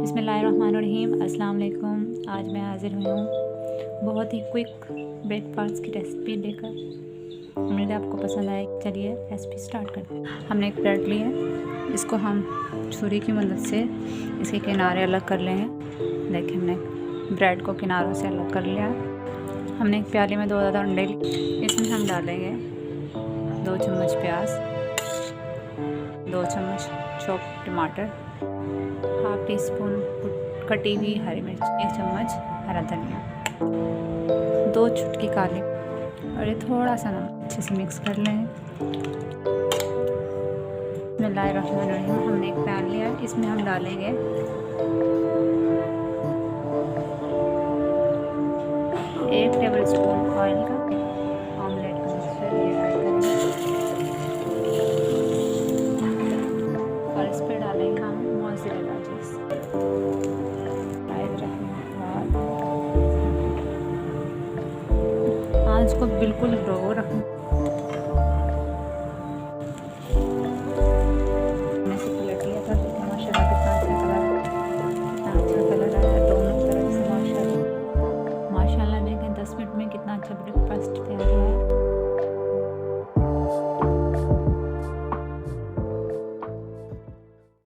बिस्मिल्लाहिर्रहमानिर्रहीम। अस्सलाम वालेकुम। आज मैं हाज़िर हुई हूँ बहुत ही क्विक ब्रेकफास्ट की रेसिपी लेकर। उम्मीद है आपको पसंद आए। चलिए रेसिपी स्टार्ट करते हैं। हमने एक ब्रेड ली है, इसको हम छुरी की मदद से इसके किनारे अलग कर लें। देखिए हमने ब्रेड को किनारों से अलग कर लिया। हमने एक प्याली में 2 ज़्यादा अंडे लिए। इसमें हम डालेंगे 2 चम्मच प्याज, 2 चम्मच चॉप टमाटर, हाफ टी स्पून कटी हुई हरी मिर्च, 1 चम्मच हरा धनिया, 2 चुटकी काली और ये थोड़ा सा नमक। अच्छे से मिक्स कर लें। बिस्मिल्लाहिर्रहमानिर्रहीम। हमने एक पैन लिया, इसमें हम डालेंगे 1 टेबल स्पून ऑयल का ऑमलेट का मिक्सचर ये ऐड करेंगे और इस पर डालेंगे हम मोज़रेला चीज़। आज को बिल्कुल रो रखें। मैंने से पलट लिया था, देखिए माशाल्लाह कितना अच्छा कलर आया दोनों तरफ से। माशाल्लाह देखें 10 मिनट में कितना अच्छा ब्रेकफास्ट तैयार हुआ है।